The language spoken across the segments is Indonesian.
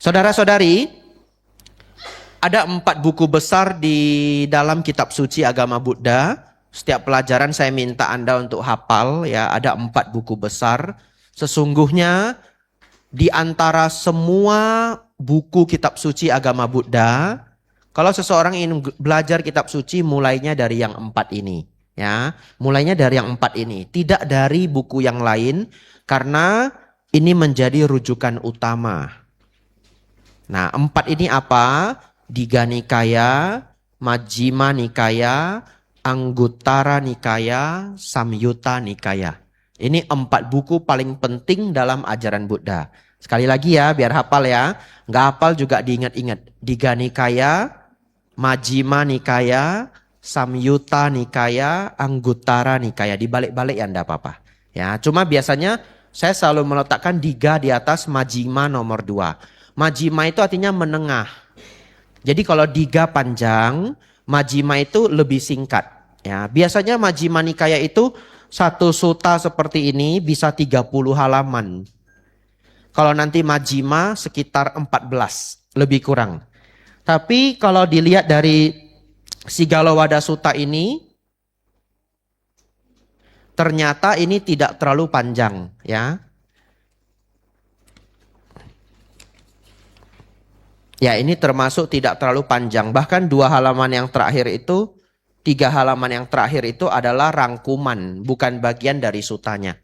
Saudara-saudari, ada 4 buku besar di dalam kitab suci agama Buddha. Setiap pelajaran saya minta Anda untuk hafal ya, ada 4 buku besar. Sesungguhnya di antara semua buku kitab suci agama Buddha, kalau seseorang ingin belajar kitab suci mulainya dari yang 4 ini. Ya, mulainya dari yang 4 ini, tidak dari buku yang lain karena ini menjadi rujukan utama. Nah, 4 ini apa? Digha Nikaya, Majjhima Nikaya, Anguttara Nikaya, Samyutta Nikaya. Ini 4 buku paling penting dalam ajaran Buddha. Sekali lagi ya, biar hafal ya. Nggak hafal juga diingat-ingat. Digha Nikaya, Majjhima Nikaya, Samyutta Nikaya, Anguttara Nikaya. Dibalik-balik ya enggak apa-apa. Ya, cuma biasanya saya selalu meletakkan Digha di atas Majjhima nomor 2. Majjhima itu artinya menengah. Jadi kalau Digha panjang, Majjhima itu lebih singkat. Ya, biasanya Majjhima Nikaya itu satu sutta seperti ini bisa 30 halaman. Kalau nanti Majjhima sekitar 14, lebih kurang. Tapi kalau dilihat dari Sigalowada Sutta ini, ternyata ini tidak terlalu panjang, ya. Ya, ini termasuk tidak terlalu panjang. Bahkan 2 halaman yang terakhir itu, 3 halaman yang terakhir itu adalah rangkuman, bukan bagian dari sutanya.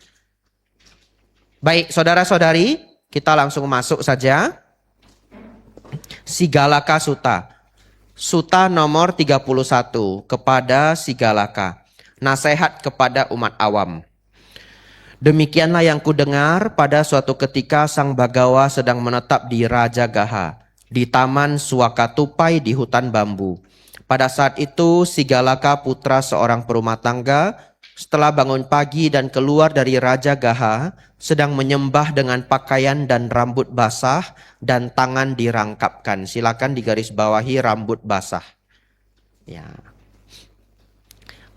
Baik, saudara-saudari, kita langsung masuk saja. Sigalaka Sutta. Sutta nomor 31 kepada Sigalaka. Nasihat kepada umat awam. Demikianlah yang kudengar pada suatu ketika Sang Bagawa sedang menetap di Rajagaha, di taman Suakatupai di hutan bambu. Pada saat itu Sigalaka putra seorang perumah tangga setelah bangun pagi dan keluar dari Rajagaha sedang menyembah dengan pakaian dan rambut basah dan tangan dirangkapkan. Silakan digarisbawahi rambut basah. Ya.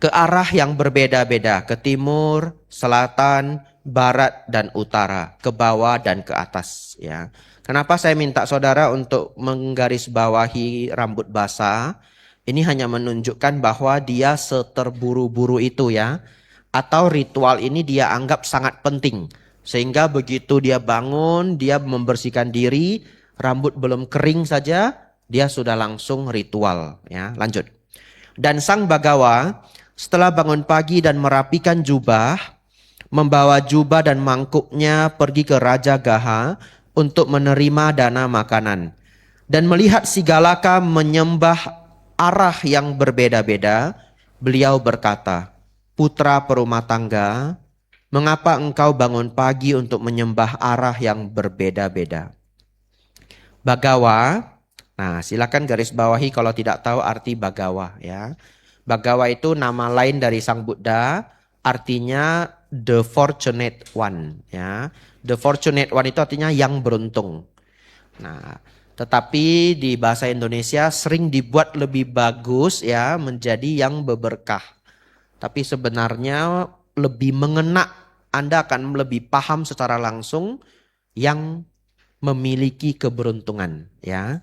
Ke arah yang berbeda-beda, ke timur, selatan, barat dan utara, ke bawah dan ke atas, ya. Kenapa saya minta saudara untuk menggarisbawahi rambut basah? Ini hanya menunjukkan bahwa dia seterburu-buru itu ya. Atau ritual ini dia anggap sangat penting. Sehingga begitu dia bangun, dia membersihkan diri, rambut belum kering saja, dia sudah langsung ritual. Ya, lanjut. Dan Sang Bagawa setelah bangun pagi dan merapikan jubah, membawa jubah dan mangkuknya pergi ke Rajagaha untuk menerima dana makanan. Dan melihat Sigalaka menyembah arah yang berbeda-beda, beliau berkata, "Putra perumah tangga, mengapa engkau bangun pagi untuk menyembah arah yang berbeda-beda?" Bagawa, nah silakan garis bawahi kalau tidak tahu arti Bagawa ya. Bagawa itu nama lain dari Sang Buddha, artinya the fortunate one ya. The fortunate one itu artinya yang beruntung. Nah, tetapi di bahasa Indonesia sering dibuat lebih bagus ya menjadi yang berberkah. Tapi sebenarnya lebih mengena, Anda akan lebih paham secara langsung yang memiliki keberuntungan ya.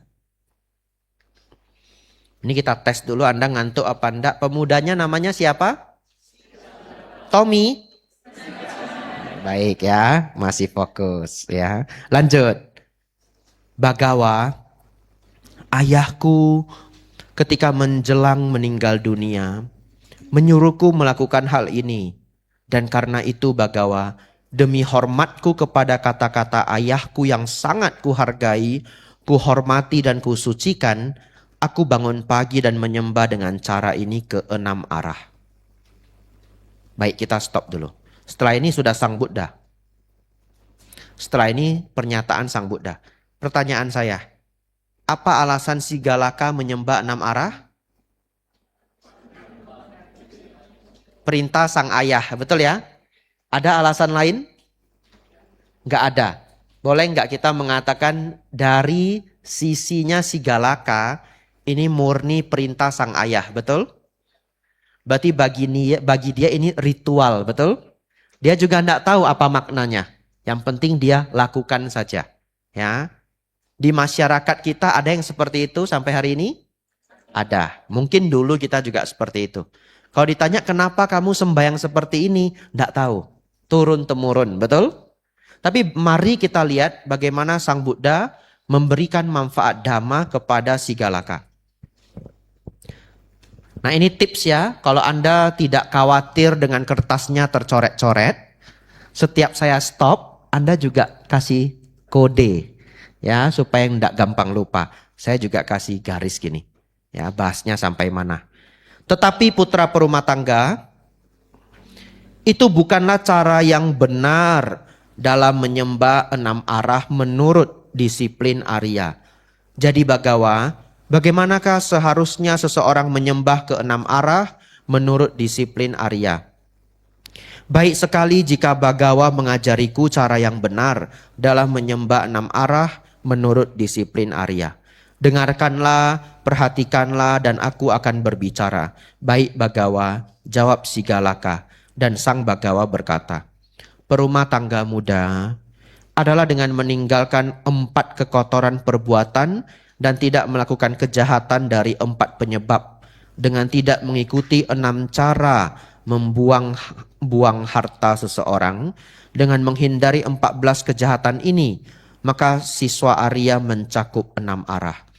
Ini kita tes dulu Anda ngantuk apa enggak. Pemudanya namanya siapa? Tommy. Baik ya, masih fokus ya. Lanjut. Bagawa, ayahku ketika menjelang meninggal dunia menyuruhku melakukan hal ini. Dan karena itu Bagawa, demi hormatku kepada kata-kata ayahku yang sangat kuhargai, kuhormati dan kusucikan, aku bangun pagi dan menyembah dengan cara ini ke 6 arah. Baik, kita stop dulu. Setelah ini sudah Sang Buddha. Setelah ini pernyataan Sang Buddha. Pertanyaan saya, apa alasan Sigalaka menyembah 6 arah? Perintah sang ayah, betul ya? Ada alasan lain? Enggak ada. Boleh enggak kita mengatakan dari sisinya Sigalaka ini murni perintah sang ayah, betul? Berarti bagi dia ini ritual, betul? Dia juga enggak tahu apa maknanya. Yang penting dia lakukan saja, ya. Di masyarakat kita ada yang seperti itu sampai hari ini? Ada. Mungkin dulu kita juga seperti itu. Kalau ditanya kenapa kamu sembahyang seperti ini, tidak tahu. Turun-temurun, betul? Tapi mari kita lihat bagaimana Sang Buddha memberikan manfaat dhamma kepada si Galaka. Nah ini tips ya, kalau Anda tidak khawatir dengan kertasnya tercoret-coret, setiap saya stop, Anda juga kasih kode ya supaya tidak gampang lupa. Saya juga kasih garis gini. Ya, bahasnya sampai mana. Tetapi putra perumah tangga, itu bukanlah cara yang benar dalam menyembah 6 arah menurut disiplin Arya. Jadi Bagawa, bagaimanakah seharusnya seseorang menyembah ke 6 arah menurut disiplin Arya? Baik sekali jika Bagawa mengajariku cara yang benar dalam menyembah 6 arah menurut disiplin Arya. Dengarkanlah, perhatikanlah, dan aku akan berbicara. Baik Bagawa, jawab si Galaka. Dan sang Bagawa berkata, perumah tangga muda adalah dengan meninggalkan 4 kekotoran perbuatan dan tidak melakukan kejahatan dari 4 penyebab. Dengan tidak mengikuti 6 cara membuang harta seseorang, dengan menghindari 14 kejahatan ini, maka siswa Arya mencakup 6 arah.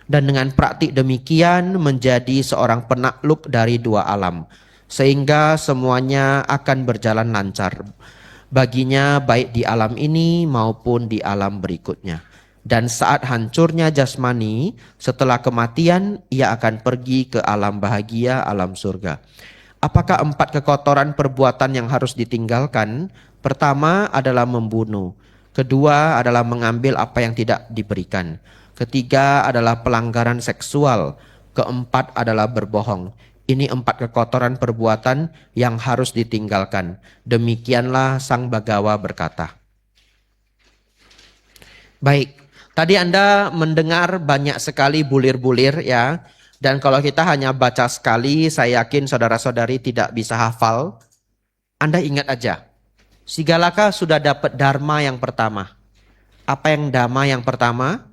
Dan dengan praktik demikian menjadi seorang penakluk dari 2 alam. Sehingga semuanya akan berjalan lancar baginya baik di alam ini maupun di alam berikutnya. Dan saat hancurnya jasmani, setelah kematian ia akan pergi ke alam bahagia, alam surga. Apakah 4 kekotoran perbuatan yang harus ditinggalkan? Pertama adalah membunuh. Kedua adalah mengambil apa yang tidak diberikan. Ketiga adalah pelanggaran seksual. Keempat adalah berbohong. Ini 4 kekotoran perbuatan yang harus ditinggalkan. Demikianlah Sang Bagawa berkata. Baik, tadi Anda mendengar banyak sekali bulir-bulir ya. Dan kalau kita hanya baca sekali, saya yakin saudara-saudari tidak bisa hafal. Anda ingat aja, si Galaka sudah dapat dharma yang pertama. Apa yang dhamma yang pertama?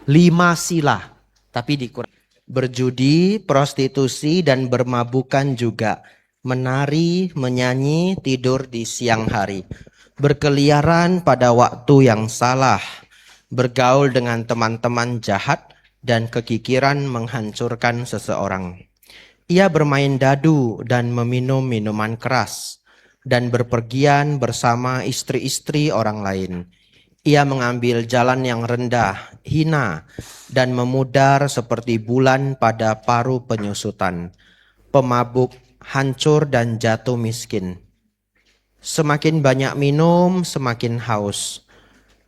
5 sila, tapi dikurang. Berjudi, prostitusi, dan bermabukan juga. Menari, menyanyi, tidur di siang hari. Berkeliaran pada waktu yang salah. Bergaul dengan teman-teman jahat dan kekikiran menghancurkan seseorang. Ia bermain dadu dan meminum minuman keras. Dan berpergian bersama istri-istri orang lain. Ia mengambil jalan yang rendah, hina, dan memudar seperti bulan pada paru penyusutan. Pemabuk, hancur dan jatuh miskin. Semakin banyak minum, semakin haus.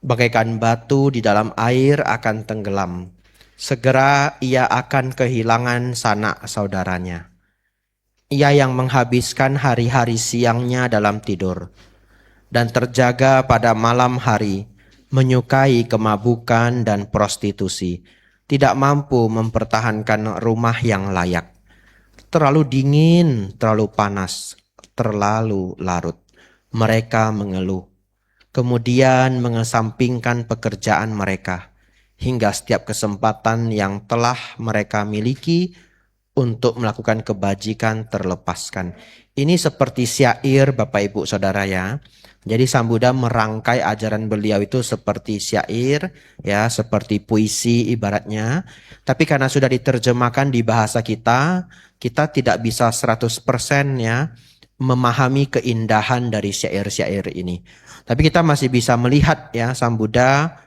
Bagaikan batu di dalam air akan tenggelam. Segera ia akan kehilangan sanak saudaranya. Ia yang menghabiskan hari-hari siangnya dalam tidur. Dan terjaga pada malam hari, menyukai kemabukan dan prostitusi, tidak mampu mempertahankan rumah yang layak. Terlalu dingin, terlalu panas, terlalu larut. Mereka mengeluh. Kemudian mengesampingkan pekerjaan mereka, hingga setiap kesempatan yang telah mereka miliki untuk melakukan kebajikan terlepaskan. Ini seperti syair Bapak Ibu Saudara ya. Jadi Sang Buddha merangkai ajaran beliau itu seperti syair, ya, seperti puisi ibaratnya. Tapi karena sudah diterjemahkan di bahasa kita, kita tidak bisa 100% ya memahami keindahan dari syair-syair ini. Tapi kita masih bisa melihat ya Sang Buddha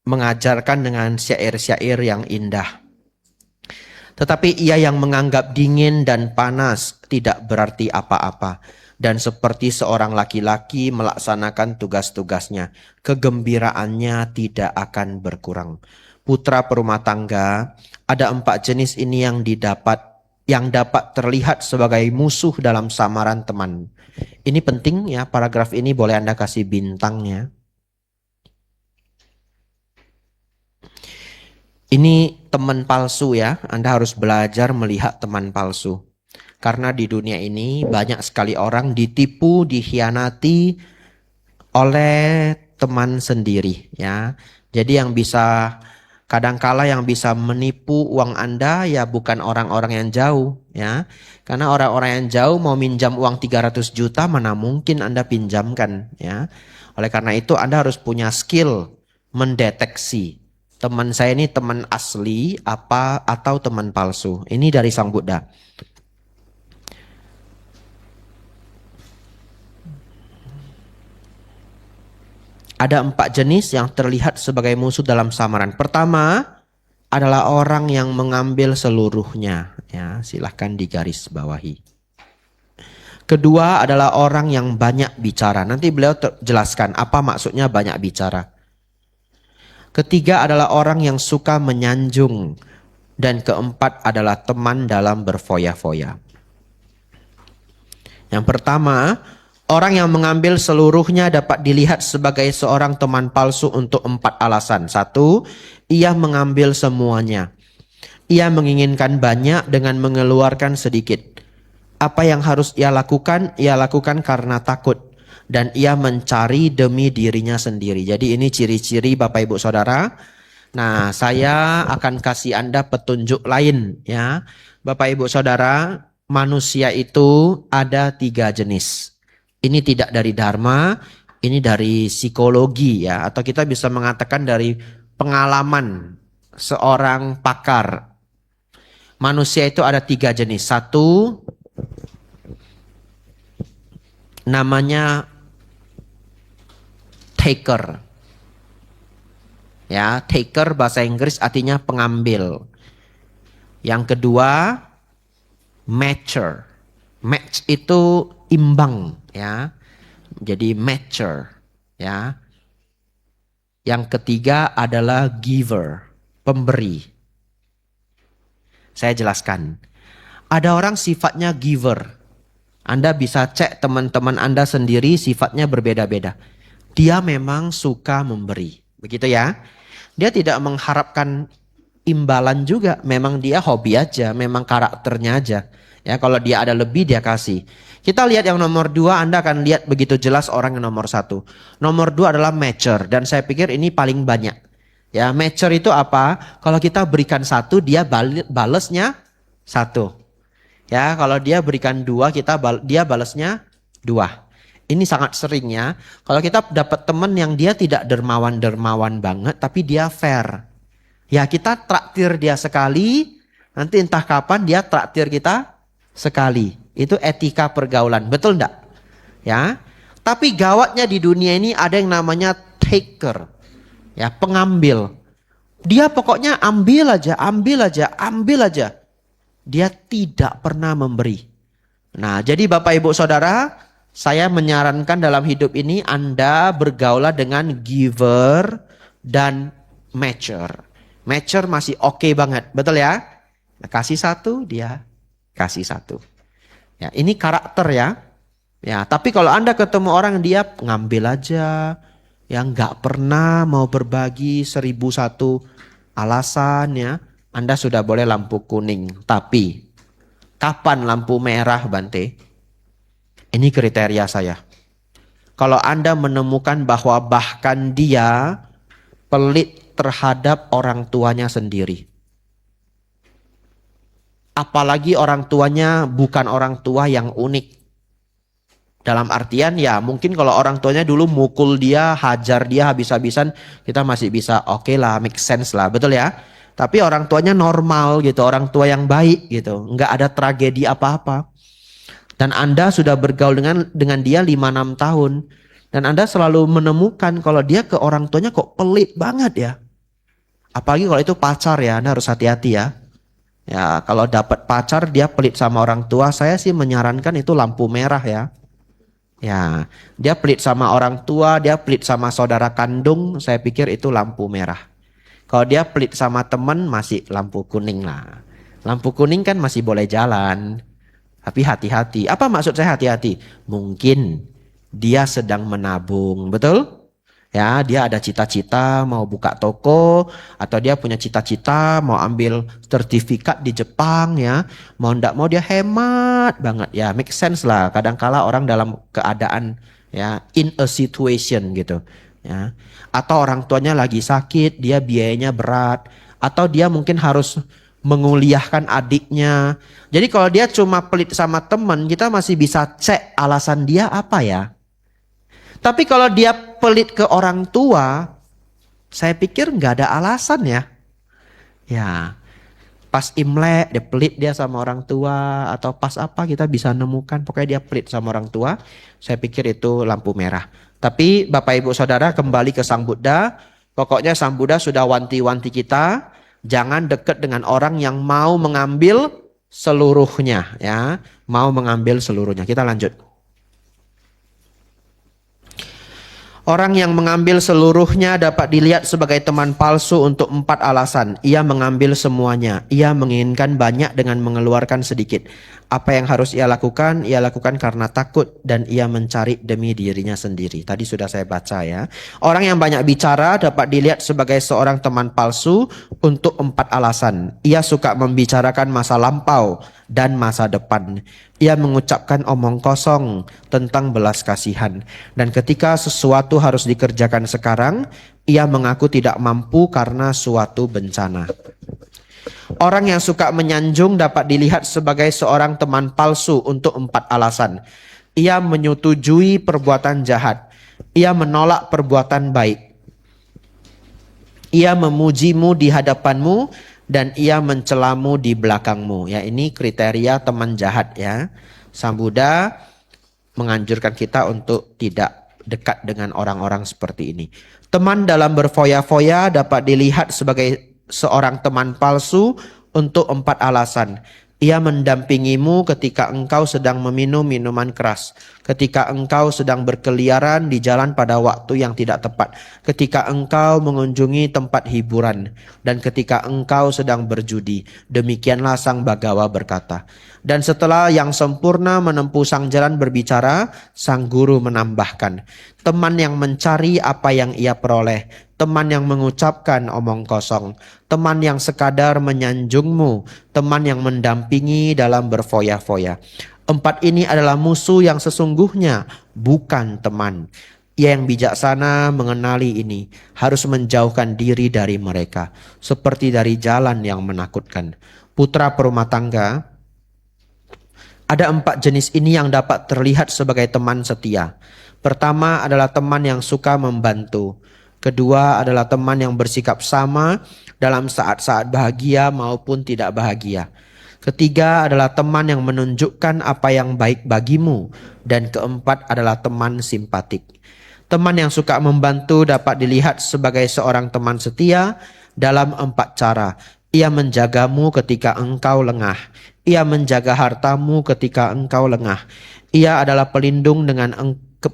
mengajarkan dengan syair-syair yang indah. Tetapi ia yang menganggap dingin dan panas tidak berarti apa-apa. Dan seperti seorang laki-laki melaksanakan tugas-tugasnya, kegembiraannya tidak akan berkurang. Putra perumah tangga, ada 4 jenis ini yang dapat terlihat sebagai musuh dalam samaran teman. Ini penting ya, paragraf ini boleh Anda kasih bintangnya. Ini teman palsu ya, Anda harus belajar melihat teman palsu. Karena di dunia ini banyak sekali orang ditipu, dikhianati oleh teman sendiri ya. Jadi yang bisa kadangkala yang bisa menipu uang Anda ya bukan orang-orang yang jauh ya. Karena orang-orang yang jauh mau minjam uang 300 juta mana mungkin Anda pinjamkan ya. Oleh karena itu Anda harus punya skill mendeteksi teman saya ini teman asli apa atau teman palsu. Ini dari Sang Buddha. Ada 4 jenis yang terlihat sebagai musuh dalam samaran. Pertama adalah orang yang mengambil seluruhnya. Ya, silahkan digaris bawahi. Kedua adalah orang yang banyak bicara. Nanti beliau jelaskan apa maksudnya banyak bicara. Ketiga adalah orang yang suka menyanjung. Dan keempat adalah teman dalam berfoya-foya. Yang pertama, orang yang mengambil seluruhnya dapat dilihat sebagai seorang teman palsu untuk 4 alasan. 1, ia mengambil semuanya. Ia menginginkan banyak dengan mengeluarkan sedikit. Apa yang harus ia lakukan karena takut. Dan ia mencari demi dirinya sendiri. Jadi ini ciri-ciri Bapak Ibu Saudara. Nah, saya akan kasih Anda petunjuk lain ya. Bapak Ibu Saudara, manusia itu ada 3 jenis. Ini tidak dari dharma, ini dari psikologi ya. Atau kita bisa mengatakan dari pengalaman seorang pakar. Manusia itu ada 3 jenis. 1, namanya taker. Ya, taker bahasa Inggris artinya pengambil. Yang kedua, matcher. Match itu imbang ya. Jadi matcher ya. Yang ketiga adalah giver, pemberi. Saya jelaskan. Ada orang sifatnya giver. Anda bisa cek teman-teman Anda sendiri sifatnya berbeda-beda. Dia memang suka memberi. Begitu ya. Dia tidak mengharapkan imbalan juga. Memang dia hobi aja. Memang karakternya aja. Ya, kalau dia ada lebih dia kasih. Kita lihat yang nomor 2. Anda akan lihat begitu jelas orang yang nomor 1. Nomor 2 adalah matcher. Dan saya pikir ini paling banyak. Ya, matcher itu apa? Kalau kita berikan 1 dia balesnya 1. Ya, kalau dia berikan 2 dia balesnya 2. Ini sangat sering ya. Kalau kita dapat teman yang dia tidak dermawan-dermawan banget tapi dia fair. Ya kita traktir dia sekali, nanti entah kapan dia traktir kita sekali. Itu etika pergaulan, betul enggak? Ya. Tapi gawatnya di dunia ini ada yang namanya taker. Ya, pengambil. Dia pokoknya ambil aja, ambil aja, ambil aja. Dia tidak pernah memberi. Nah, jadi Bapak Ibu Saudara, saya menyarankan dalam hidup ini Anda bergaulah dengan giver dan matcher. Matcher masih oke banget, betul ya? Kasih 1, dia kasih 1. Ya, ini karakter ya. Ya, tapi kalau Anda ketemu orang dia ngambil aja, yang nggak pernah mau berbagi 1001 alasan ya, Anda sudah boleh lampu kuning. Tapi kapan lampu merah, Bante? Ini kriteria saya. Kalau Anda menemukan bahwa bahkan dia pelit terhadap orang tuanya sendiri. Apalagi orang tuanya bukan orang tua yang unik. Dalam artian ya mungkin kalau orang tuanya dulu mukul dia, hajar dia habis-habisan, kita masih bisa oke lah, make sense lah, betul ya. Tapi orang tuanya normal gitu, orang tua yang baik gitu, nggak ada tragedi apa-apa. Dan Anda sudah bergaul dengan dia 5-6 tahun. Dan Anda selalu menemukan kalau dia ke orang tuanya kok pelit banget ya. Apalagi kalau itu pacar ya, Anda harus hati-hati ya. Ya, kalau dapat pacar dia pelit sama orang tua, saya sih menyarankan itu lampu merah ya. Ya, dia pelit sama orang tua, dia pelit sama saudara kandung, saya pikir itu lampu merah. Kalau dia pelit sama teman masih lampu kuning lah. Lampu kuning kan masih boleh jalan. Tapi hati-hati. Apa maksud saya hati-hati? Mungkin dia sedang menabung, betul? Ya, dia ada cita-cita mau buka toko, atau dia punya cita-cita mau ambil sertifikat di Jepang ya. Mau ndak mau dia hemat banget ya, make sense lah. Kadangkala orang dalam keadaan ya in a situation gitu. Ya. Atau orang tuanya lagi sakit, dia biayanya berat, atau dia mungkin harus menguliahkan adiknya. Jadi kalau dia cuma pelit sama teman, kita masih bisa cek alasan dia apa ya. Tapi kalau dia pelit ke orang tua, saya pikir nggak ada alasan ya. Ya, pas Imlek dia pelit dia sama orang tua, atau pas apa kita bisa nemukan pokoknya dia pelit sama orang tua. Saya pikir itu lampu merah. Tapi Bapak Ibu Saudara, kembali ke Sang Buddha. Pokoknya Sang Buddha sudah wanti-wanti kita jangan dekat dengan orang yang mau mengambil seluruhnya ya, mau mengambil seluruhnya. Kita lanjut. Orang yang mengambil seluruhnya dapat dilihat sebagai teman palsu untuk 4 alasan. Ia mengambil semuanya. Ia menginginkan banyak dengan mengeluarkan sedikit. Apa yang harus ia lakukan? Ia lakukan karena takut dan ia mencari demi dirinya sendiri. Tadi sudah saya baca ya. Orang yang banyak bicara dapat dilihat sebagai seorang teman palsu untuk 4 alasan. Ia suka membicarakan masa lampau dan masa depan. Ia mengucapkan omong kosong tentang belas kasihan. Dan ketika sesuatu harus dikerjakan sekarang, ia mengaku tidak mampu karena suatu bencana. Orang yang suka menyanjung dapat dilihat sebagai seorang teman palsu untuk 4 alasan. Ia menyetujui perbuatan jahat. Ia menolak perbuatan baik. Ia memujimu di hadapanmu dan ia mencelamu di belakangmu. Ya, ini kriteria teman jahat ya. Sang Buddha menganjurkan kita untuk tidak dekat dengan orang-orang seperti ini. Teman dalam berfoya-foya dapat dilihat sebagai seorang teman palsu untuk 4 alasan. Ia mendampingimu ketika engkau sedang meminum minuman keras, ketika engkau sedang berkeliaran di jalan pada waktu yang tidak tepat, ketika engkau mengunjungi tempat hiburan, dan ketika engkau sedang berjudi. Demikianlah Sang Bagawa berkata. Dan setelah yang sempurna menempuh sang jalan berbicara, sang guru menambahkan, teman yang mencari apa yang ia peroleh, teman yang mengucapkan omong kosong, teman yang sekadar menyanjungmu, teman yang mendampingi dalam berfoya-foya. 4 ini adalah musuh yang sesungguhnya, bukan teman. Ia yang bijaksana mengenali ini, harus menjauhkan diri dari mereka, seperti dari jalan yang menakutkan. Putra perumah tangga, ada 4 jenis ini yang dapat terlihat sebagai teman setia. Pertama adalah teman yang suka membantu. Kedua adalah teman yang bersikap sama dalam saat-saat bahagia maupun tidak bahagia. Ketiga adalah teman yang menunjukkan apa yang baik bagimu. Dan keempat adalah teman simpatik. Teman yang suka membantu dapat dilihat sebagai seorang teman setia dalam 4 cara. Ia menjagamu ketika engkau lengah. Ia menjaga hartamu ketika engkau lengah. Ia adalah pelindung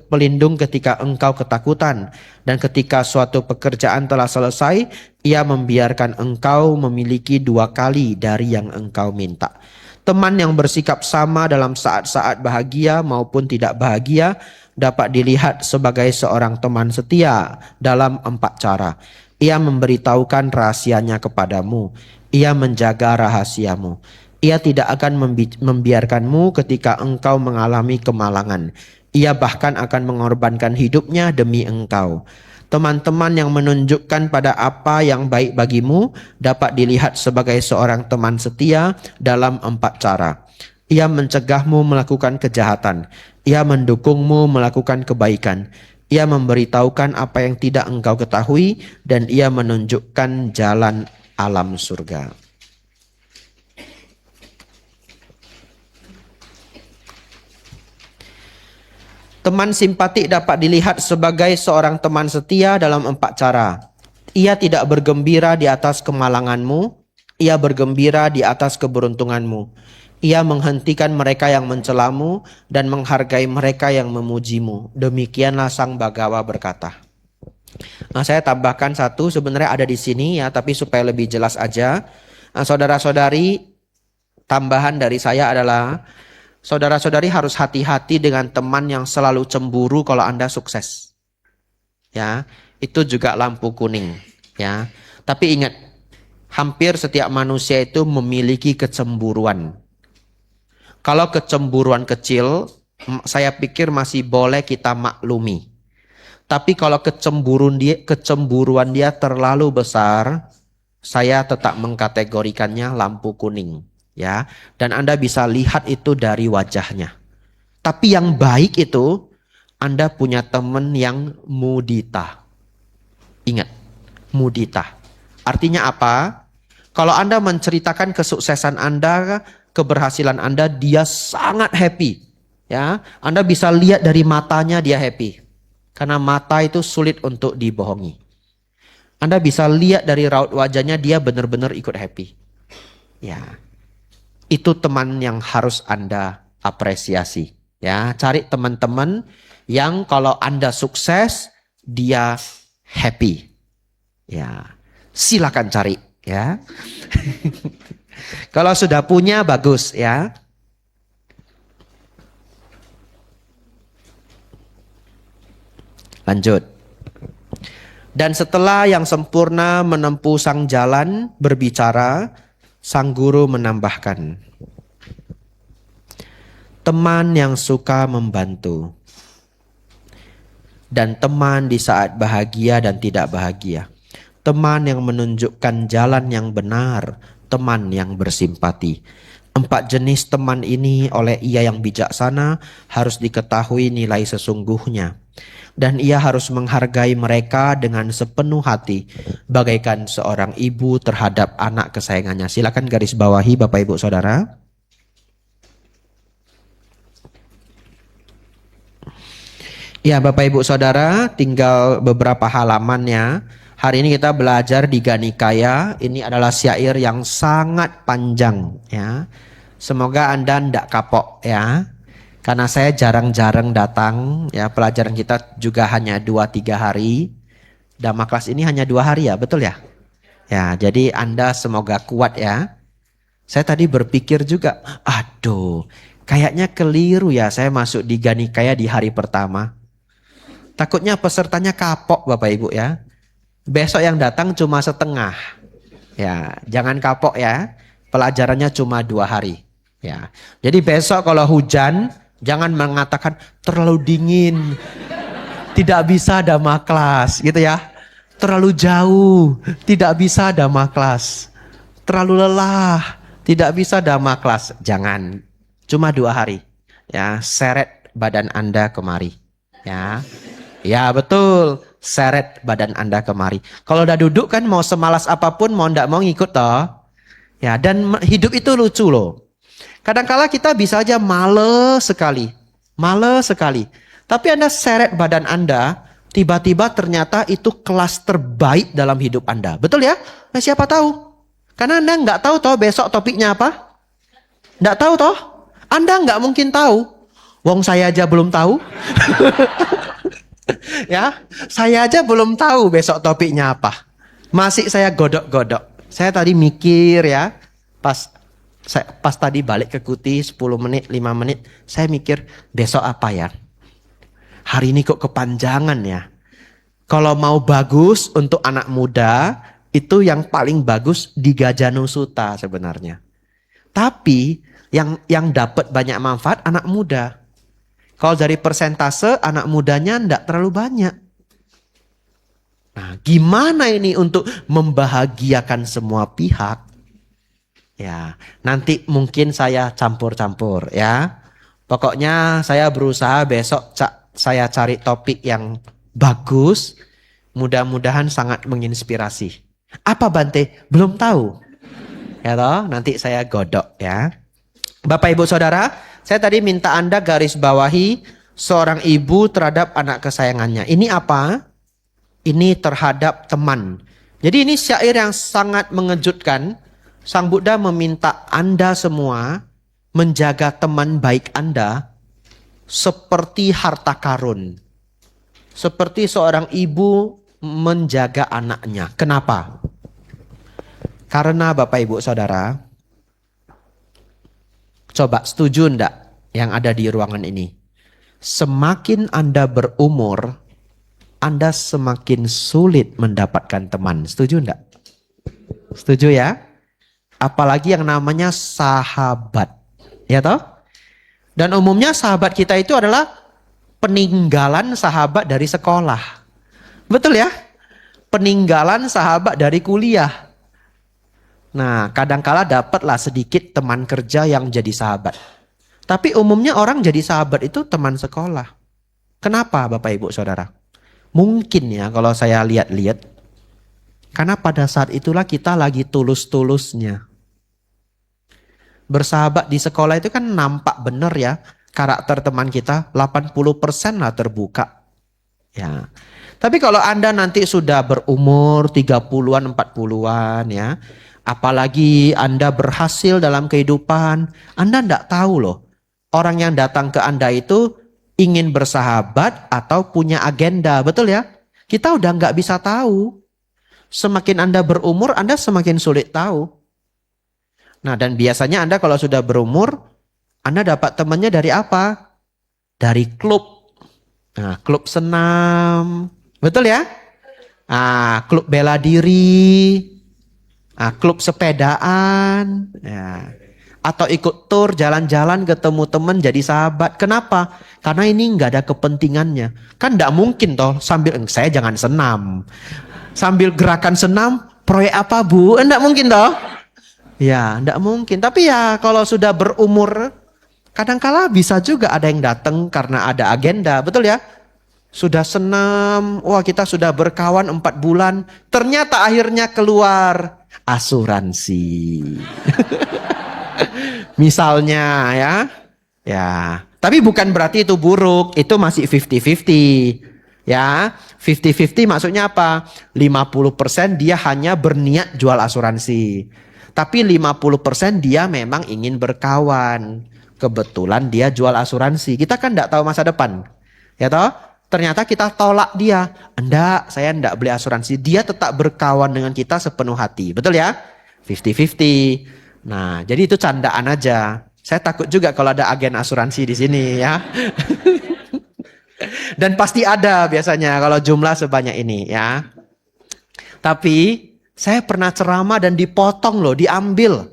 pelindung ketika engkau ketakutan, dan ketika suatu pekerjaan telah selesai, ia membiarkan engkau memiliki 2 kali dari yang engkau minta. Teman yang bersikap sama dalam saat-saat bahagia maupun tidak bahagia dapat dilihat sebagai seorang teman setia dalam 4 cara. Ia memberitahukan rahasianya kepadamu. Ia menjaga rahasiamu. Ia tidak akan membiarkanmu ketika engkau mengalami kemalangan. Ia bahkan akan mengorbankan hidupnya demi engkau. Teman-teman yang menunjukkan pada apa yang baik bagimu dapat dilihat sebagai seorang teman setia dalam 4 cara. Ia mencegahmu melakukan kejahatan. Ia mendukungmu melakukan kebaikan. Ia memberitahukan apa yang tidak engkau ketahui, dan ia menunjukkan jalan alam surga. Teman simpatik dapat dilihat sebagai seorang teman setia dalam 4 cara. Ia tidak bergembira di atas kemalanganmu. Ia bergembira di atas keberuntunganmu. Ia menghentikan mereka yang mencelamu dan menghargai mereka yang memujimu. Demikianlah Sang Bagawa berkata. Nah, saya tambahkan satu, sebenarnya ada di sini ya, tapi supaya lebih jelas aja. Nah, saudara-saudari, tambahan dari saya adalah saudara-saudari harus hati-hati dengan teman yang selalu cemburu kalau Anda sukses. Ya, itu juga lampu kuning, ya. Tapi ingat, hampir setiap manusia itu memiliki kecemburuan. Kalau kecemburuan kecil, saya pikir masih boleh kita maklumi. Tapi kalau kecemburuan dia terlalu besar, saya tetap mengkategorikannya lampu kuning, ya. Dan Anda bisa lihat itu dari wajahnya. Tapi yang baik itu Anda punya teman yang mudita. Ingat, mudita. Artinya apa? Kalau Anda menceritakan kesuksesan Anda, keberhasilan Anda, dia sangat happy. Ya, Anda bisa lihat dari matanya dia happy. Karena mata itu sulit untuk dibohongi. Anda bisa lihat dari raut wajahnya dia benar-benar ikut happy. Ya. Itu teman yang harus Anda apresiasi. Ya, cari teman-teman yang kalau Anda sukses, dia happy. Ya. Silakan cari, ya. Kalau sudah punya bagus, ya. Lanjut. Dan setelah yang sempurna menempuh sang jalan berbicara, sang guru menambahkan, teman yang suka membantu, dan teman di saat bahagia dan tidak bahagia, teman yang menunjukkan jalan yang benar, teman yang bersimpati. 4 jenis teman ini oleh ia yang bijaksana harus diketahui nilai sesungguhnya. Dan ia harus menghargai mereka dengan sepenuh hati, bagaikan seorang ibu terhadap anak kesayangannya. Silakan garis bawahi Bapak Ibu Saudara. Ya Bapak Ibu Saudara, tinggal beberapa halamannya. Hari ini kita belajar di Ganikaya. Ini adalah syair yang sangat panjang, ya. Semoga Anda tidak kapok, ya. Karena saya jarang-jarang datang, ya. Pelajaran kita juga hanya 2-3 hari. Dhamma kelas ini hanya 2 hari, ya, betul ya? Ya, jadi Anda semoga kuat, ya. Saya tadi berpikir juga, aduh, kayaknya keliru ya saya masuk di Ganikaya di hari pertama. Takutnya pesertanya kapok Bapak Ibu, ya. Besok yang datang cuma setengah. Ya, jangan kapok ya. Pelajarannya cuma 2 hari. Ya. Jadi besok kalau hujan jangan mengatakan terlalu dingin. Tidak bisa dhamma kelas, gitu ya. Terlalu jauh, tidak bisa dhamma kelas. Terlalu lelah, tidak bisa dhamma kelas. Jangan. Cuma 2 hari. Ya, seret badan Anda kemari. Ya. Ya, betul. Seret badan Anda kemari. Kalau udah duduk kan mau semalas apapun mau ndak mau ngikut toh. Ya, dan hidup itu lucu loh. Kadang-kala kita bisa aja males sekali. Males sekali. Tapi Anda seret badan Anda, tiba-tiba ternyata itu kelas terbaik dalam hidup Anda. Betul ya? Nah, siapa tahu? Karena Anda nggak tahu toh besok topiknya apa? Nggak tahu toh? Anda nggak mungkin tahu. Wong saya aja belum tahu. Ya, saya aja belum tahu besok topiknya apa. Masih saya godok-godok. Saya tadi mikir ya, pas tadi balik ke Kuti 10 menit, 5 menit, saya mikir besok apa ya? Hari ini kok kepanjangan ya. Kalau mau bagus untuk anak muda, itu yang paling bagus di Gajanusutta sebenarnya. Tapi yang dapat banyak manfaat anak muda. Kalau dari persentase anak mudanya enggak terlalu banyak. Nah, gimana ini untuk membahagiakan semua pihak? Ya, nanti mungkin saya campur-campur ya. Pokoknya saya berusaha besok saya cari topik yang bagus. Mudah-mudahan sangat menginspirasi. Apa Bante? Belum tahu. Ya toh, nanti saya godok ya. Bapak Ibu Saudara, saya tadi minta Anda garis bawahi seorang ibu terhadap anak kesayangannya. Ini apa? Ini terhadap teman. Jadi ini syair yang sangat mengejutkan. Sang Buddha meminta Anda semua menjaga teman baik Anda seperti harta karun. Seperti seorang ibu menjaga anaknya. Kenapa? Karena Bapak Ibu Saudara, coba setuju enggak yang ada di ruangan ini? Semakin Anda berumur, Anda semakin sulit mendapatkan teman. Setuju enggak? Setuju ya? Apalagi yang namanya sahabat. Ya toh? Dan umumnya sahabat kita itu adalah peninggalan sahabat dari sekolah. Betul ya? Peninggalan sahabat dari kuliah. Nah, kadangkala dapatlah sedikit teman kerja yang jadi sahabat. Tapi umumnya orang jadi sahabat itu teman sekolah. Kenapa Bapak Ibu Saudara? Mungkin ya kalau saya lihat-lihat. Karena pada saat itulah kita lagi tulus-tulusnya. Bersahabat di sekolah itu kan nampak benar ya. Karakter teman kita 80% lah terbuka. Ya. Tapi kalau Anda nanti sudah berumur 30-an, 40-an ya. Apalagi Anda berhasil dalam kehidupan. Anda tidak tahu loh. Orang yang datang ke Anda itu ingin bersahabat atau punya agenda. Betul ya? Kita udah nggak bisa tahu. Semakin Anda berumur, Anda semakin sulit tahu. Nah, dan biasanya Anda kalau sudah berumur, Anda dapat temannya dari apa? Dari klub. Nah, klub senam. Betul ya? Klub bela diri. Klub sepedaan. Ya. Atau ikut tur jalan-jalan ketemu teman jadi sahabat. Kenapa? Karena ini nggak ada kepentingannya. Kan nggak mungkin toh sambil saya jangan senam. Sambil gerakan senam, proyek apa Bu? Nggak mungkin toh. Ya, nggak mungkin. Tapi ya kalau sudah berumur, kadangkala bisa juga ada yang datang karena ada agenda. Betul ya? Sudah senam, wah kita sudah berkawan 4 bulan. Ternyata akhirnya keluar asuransi. Misalnya ya. Ya, tapi bukan berarti itu buruk, itu masih 50-50. Ya, 50-50 maksudnya apa? 50% dia hanya berniat jual asuransi. Tapi 50% dia memang ingin berkawan. Kebetulan dia jual asuransi. Kita kan tidak tahu masa depan. Ya toh? Ternyata kita tolak dia. Enggak, saya enggak beli asuransi. Dia tetap berkawan dengan kita sepenuh hati. Betul ya? 50-50. Nah, jadi itu candaan aja. Saya takut juga kalau ada agen asuransi di sini ya. Dan pasti ada biasanya kalau jumlah sebanyak ini ya. Tapi saya pernah ceramah dan dipotong loh, diambil.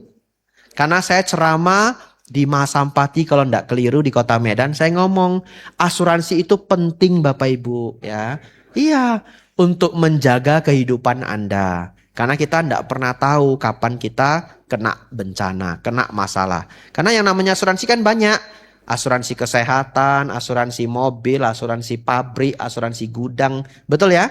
Karena saya ceramah di Masampati kalau tidak keliru di Kota Medan. Saya ngomong asuransi itu penting Bapak Ibu ya. Iya, untuk menjaga kehidupan Anda. Karena kita tidak pernah tahu kapan kita kena bencana, kena masalah. Karena yang namanya asuransi kan banyak. Asuransi kesehatan, asuransi mobil, asuransi pabrik, asuransi gudang. Betul ya?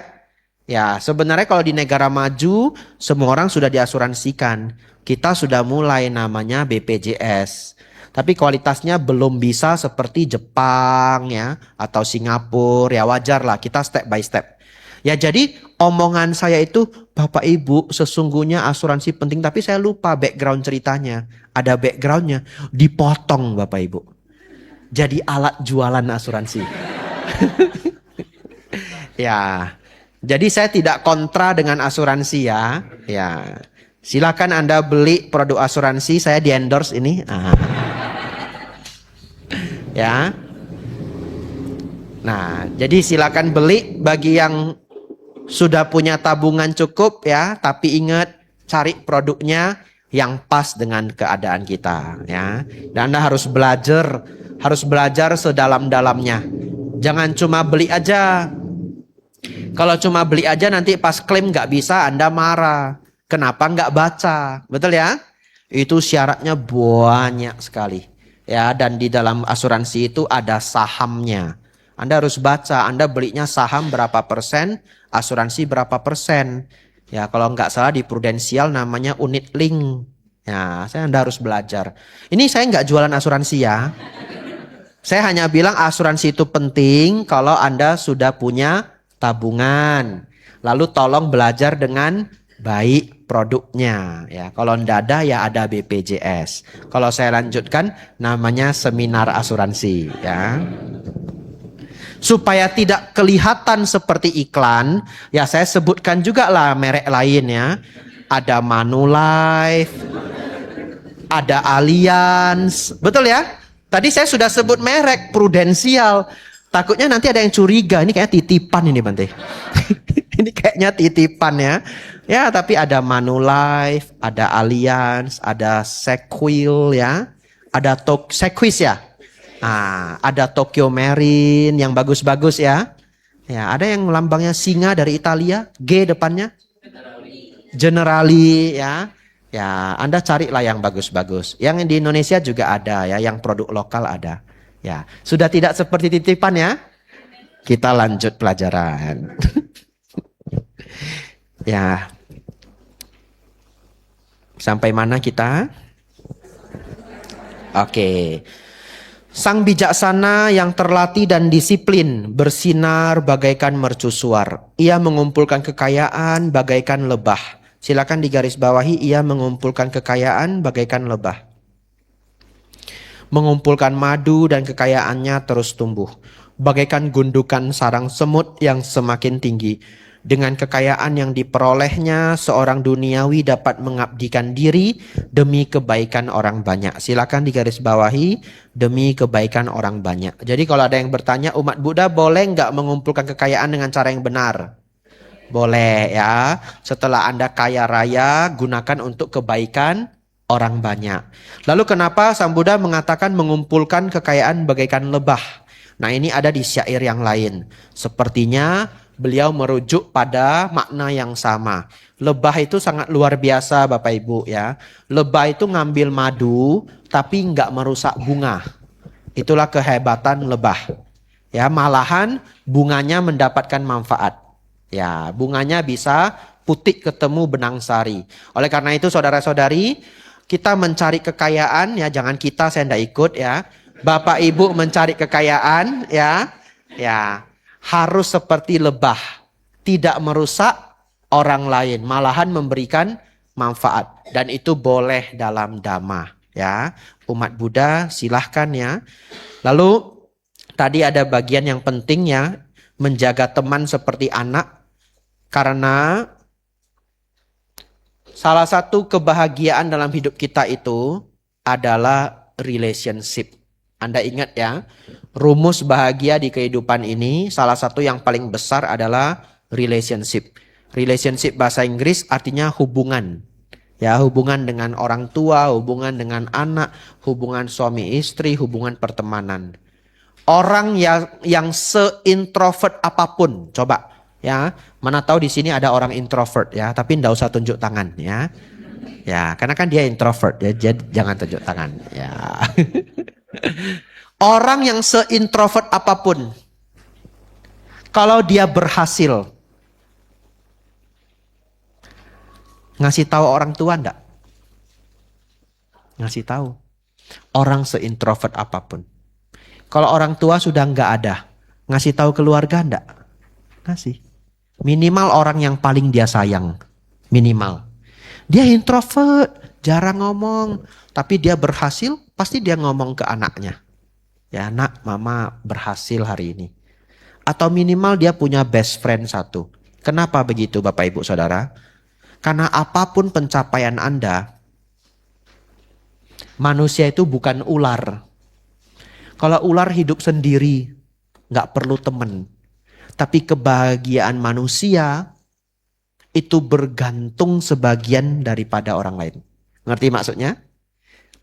Ya, sebenarnya kalau di negara maju, semua orang sudah diasuransikan. Kita sudah mulai namanya BPJS. Tapi kualitasnya belum bisa seperti Jepang ya, atau Singapura. Ya wajar lah, kita step by step. Ya jadi omongan saya itu, Bapak Ibu sesungguhnya asuransi penting. Tapi saya lupa background ceritanya. Ada backgroundnya, dipotong Bapak Ibu. Jadi alat jualan asuransi. Ya. Jadi saya tidak kontra dengan asuransi ya. Ya. Silakan Anda beli produk asuransi, saya di endorse ini. Ya. Nah, jadi silakan beli bagi yang sudah punya tabungan cukup ya, tapi ingat cari produknya yang pas dengan keadaan kita ya. Dan Anda harus belajar sedalam-dalamnya. Jangan cuma beli aja. Kalau cuma beli aja nanti pas klaim nggak bisa Anda marah. Kenapa nggak baca? Betul ya? Itu syaratnya banyak sekali. Ya, dan di dalam asuransi itu ada sahamnya. Anda harus baca, Anda belinya saham berapa persen, asuransi berapa persen. Ya, kalau nggak salah di Prudensial namanya unit link. Ya, Anda harus belajar. Ini saya nggak jualan asuransi ya. Saya hanya bilang asuransi itu penting kalau Anda sudah punya tabungan. Lalu tolong belajar dengan baik produknya. Ya, kalau tidak ada ya ada BPJS. Kalau saya lanjutkan namanya seminar asuransi. Ya. Supaya tidak kelihatan seperti iklan, ya saya sebutkan juga lah merek lain ya. Ada Manulife, ada Allianz, betul ya? Tadi saya sudah sebut merek Prudensial. Takutnya nanti ada yang curiga, ini kayak titipan ini Bante. Ini kayaknya titipan ya. Ya, tapi ada Manulife, ada Allianz, ada Sequil ya. Ada Sequis ya. Ada Tokyo Marine yang bagus-bagus ya. Ya, ada yang lambangnya singa dari Italia, G depannya. Generali ya. Ya, Anda carilah yang bagus-bagus. Yang di Indonesia juga ada ya, yang produk lokal ada. Ya, sudah tidak seperti titipan ya. Kita lanjut pelajaran. Ya, sampai mana kita? Oke. Sang bijaksana yang terlatih dan disiplin bersinar bagaikan mercusuar. Ia mengumpulkan kekayaan bagaikan lebah. Silakan digarisbawahi, ia mengumpulkan kekayaan bagaikan lebah. Mengumpulkan madu dan kekayaannya terus tumbuh. Bagaikan gundukan sarang semut yang semakin tinggi. Dengan kekayaan yang diperolehnya, seorang duniawi dapat mengabdikan diri demi kebaikan orang banyak. Silakan digarisbawahi, demi kebaikan orang banyak. Jadi kalau ada yang bertanya, umat Buddha boleh nggak mengumpulkan kekayaan dengan cara yang benar? Boleh ya. Setelah Anda kaya raya, gunakan untuk kebaikan orang banyak. Lalu kenapa Sang Buddha mengatakan mengumpulkan kekayaan bagaikan lebah? Nah, ini ada di syair yang lain. Sepertinya beliau merujuk pada makna yang sama. Lebah itu sangat luar biasa Bapak Ibu ya. Lebah itu ngambil madu tapi nggak merusak bunga. Itulah kehebatan lebah. Ya, malahan bunganya mendapatkan manfaat. Ya, bunganya bisa putik ketemu benang sari. Oleh karena itu saudara-saudari, kita mencari kekayaan ya, jangan kita, saya tidak ikut ya. Bapak Ibu mencari kekayaan ya. Ya, harus seperti lebah, tidak merusak orang lain, malahan memberikan manfaat, dan itu boleh dalam dhamma ya. Umat Buddha silahkan ya. Lalu tadi ada bagian yang penting ya, menjaga teman seperti anak, karena salah satu kebahagiaan dalam hidup kita itu adalah relationship. Anda ingat ya, rumus bahagia di kehidupan ini salah satu yang paling besar adalah relationship. Relationship bahasa Inggris artinya hubungan. Ya, hubungan dengan orang tua, hubungan dengan anak, hubungan suami istri, hubungan pertemanan. Orang yang se-introvert apapun, coba ya, mana tahu di sini ada orang introvert ya, tapi enggak usah tunjuk tangan ya. Ya, karena kan dia introvert ya, jadi jangan tunjuk tangan ya. Orang yang se-introvert apapun, kalau dia berhasil ngasih tahu orang tua enggak? Ngasih tahu. Orang se-introvert apapun. Kalau orang tua sudah enggak ada, ngasih tahu keluarga enggak? Ngasih. Minimal orang yang paling dia sayang. Minimal. Dia introvert, jarang ngomong, tapi dia berhasil, pasti dia ngomong ke anaknya. Ya, nak, mama berhasil hari ini. Atau minimal dia punya best friend satu. Kenapa begitu Bapak Ibu Saudara? Karena apapun pencapaian Anda, manusia itu bukan ular. Kalau ular hidup sendiri, nggak perlu teman. Tapi kebahagiaan manusia itu bergantung sebagian daripada orang lain. Ngerti maksudnya?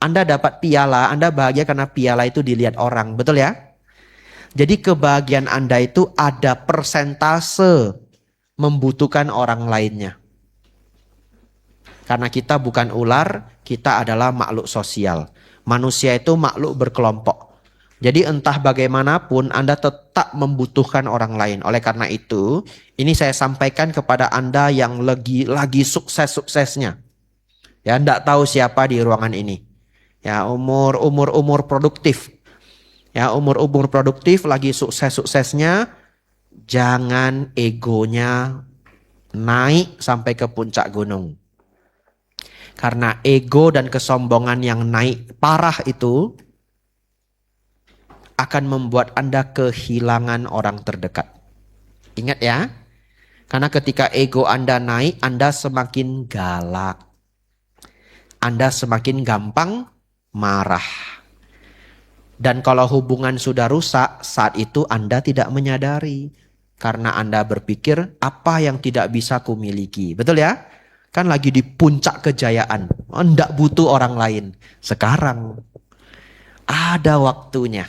Anda dapat piala, Anda bahagia karena piala itu dilihat orang, betul ya? Jadi kebahagiaan Anda itu ada persentase membutuhkan orang lainnya. Karena kita bukan ular, kita adalah makhluk sosial. Manusia itu makhluk berkelompok. Jadi entah bagaimanapun Anda tetap membutuhkan orang lain. Oleh karena itu, ini saya sampaikan kepada Anda yang lagi sukses-suksesnya. Ya, enggak tahu siapa di ruangan ini. Ya, umur produktif. Ya, umur produktif lagi sukses-suksesnya, jangan egonya naik sampai ke puncak gunung. Karena ego dan kesombongan yang naik parah itu akan membuat Anda kehilangan orang terdekat. Ingat ya, karena ketika ego Anda naik, Anda semakin galak. Anda semakin gampang marah. Dan kalau hubungan sudah rusak, saat itu Anda tidak menyadari. Karena Anda berpikir, apa yang tidak bisa kumiliki. Betul ya? Kan lagi di puncak kejayaan. Enggak butuh orang lain. Sekarang ada waktunya.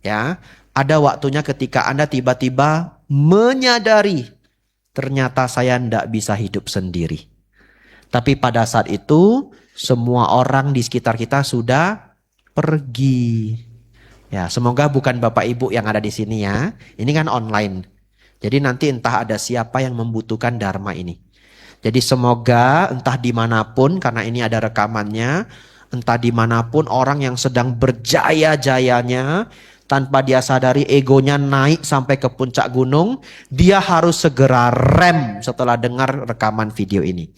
Ya, ada waktunya ketika Anda tiba-tiba menyadari ternyata saya tidak bisa hidup sendiri. Tapi pada saat itu semua orang di sekitar kita sudah pergi. Ya, semoga bukan Bapak Ibu yang ada di sini ya. Ini kan online. Jadi nanti entah ada siapa yang membutuhkan Dharma ini. Jadi semoga entah dimanapun, karena ini ada rekamannya, entah dimanapun orang yang sedang berjaya-jayanya, tanpa dia sadari egonya naik sampai ke puncak gunung, dia harus segera rem setelah dengar rekaman video ini.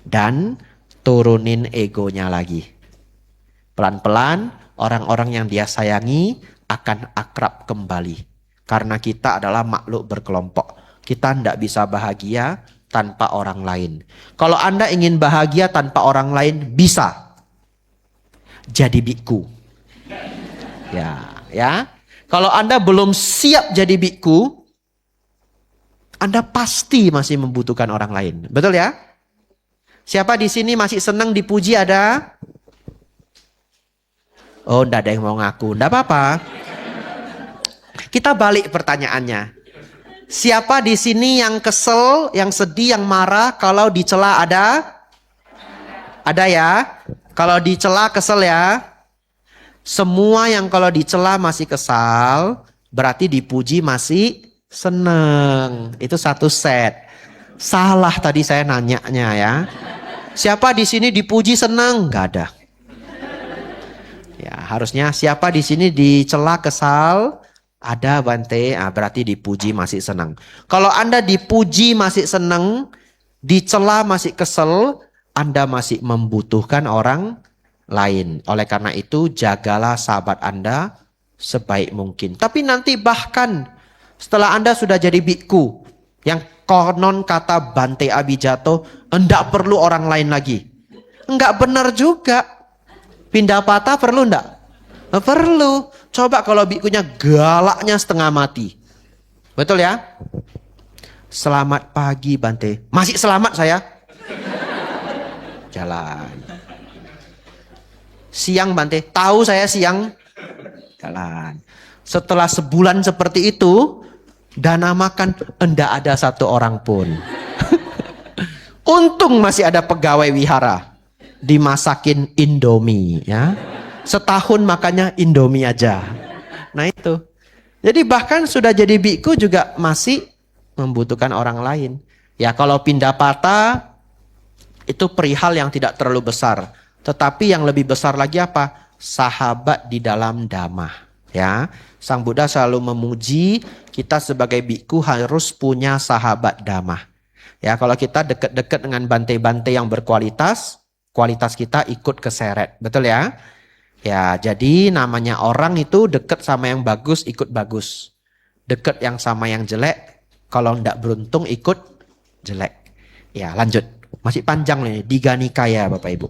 Dan turunin egonya lagi. Pelan-pelan orang-orang yang dia sayangi akan akrab kembali. Karena kita adalah makhluk berkelompok. Kita tidak bisa bahagia tanpa orang lain. Kalau Anda ingin bahagia tanpa orang lain, bisa. Jadi biku. Ya. Kalau Anda belum siap jadi biku, Anda pasti masih membutuhkan orang lain. Betul ya? Siapa di sini masih senang dipuji ada? Oh, enggak ada yang mau ngaku. Enggak apa-apa. Kita balik pertanyaannya. Siapa di sini yang kesel, yang sedih, yang marah kalau dicela ada? Ada ya? Kalau dicela kesel ya? Semua yang kalau dicela masih kesal, berarti dipuji masih seneng. Itu satu set. Salah tadi saya nanyanya ya. Siapa di sini dipuji seneng? Gak ada. Ya, harusnya siapa di sini dicela kesal? Ada Bante, berarti dipuji masih senang. Kalau Anda dipuji masih senang, dicela masih kesel, Anda masih membutuhkan orang lain. Oleh karena itu, jagalah sahabat Anda sebaik mungkin. Tapi nanti bahkan setelah Anda sudah jadi biku, yang konon kata Bante Abijato, enggak perlu orang lain lagi. Enggak benar juga. Pindah patah perlu enggak? Perlu. Coba kalau bikunya galaknya setengah mati. Betul ya? Selamat pagi Bante. Masih selamat saya? Jalan. Siang Bante. Tahu saya siang? Jalan. Setelah sebulan seperti itu, dana makan enggak ada satu orang pun. Untung masih ada pegawai wihara. Dimasakin Indomie ya. Setahun makannya Indomie aja. Nah itu. Jadi bahkan sudah jadi biku juga masih membutuhkan orang lain. Ya kalau pindah patah itu perihal yang tidak terlalu besar. Tetapi yang lebih besar lagi apa? Sahabat di dalam Dhamma. Ya, Sang Buddha selalu memuji kita sebagai biku harus punya sahabat Dhamma. Ya kalau kita dekat-dekat dengan bante-bante yang berkualitas, kualitas kita ikut keseret. Betul ya? Ya, jadi namanya orang itu dekat sama yang bagus, ikut bagus. Dekat yang sama yang jelek, kalau ndak beruntung ikut jelek. Ya, lanjut. Masih panjang nih, Diga Nikaya Bapak Ibu.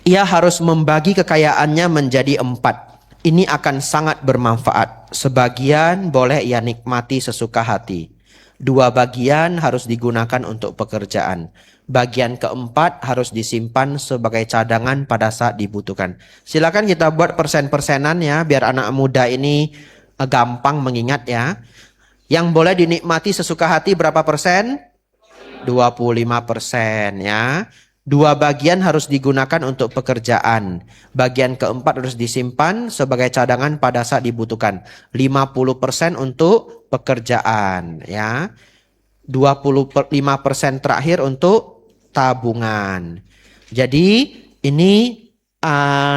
Ia harus membagi kekayaannya menjadi 4. Ini akan sangat bermanfaat. Sebagian boleh ia nikmati sesuka hati. 2 bagian harus digunakan untuk pekerjaan. Bagian keempat harus disimpan sebagai cadangan pada saat dibutuhkan. Silakan kita buat persen-persenan ya, biar anak muda ini gampang mengingat ya. Yang boleh dinikmati sesuka hati berapa persen? 25% ya. 2 bagian harus digunakan untuk pekerjaan. Bagian keempat harus disimpan sebagai cadangan pada saat dibutuhkan. 50% untuk pekerjaan ya. 25% terakhir untuk tabungan. Jadi ini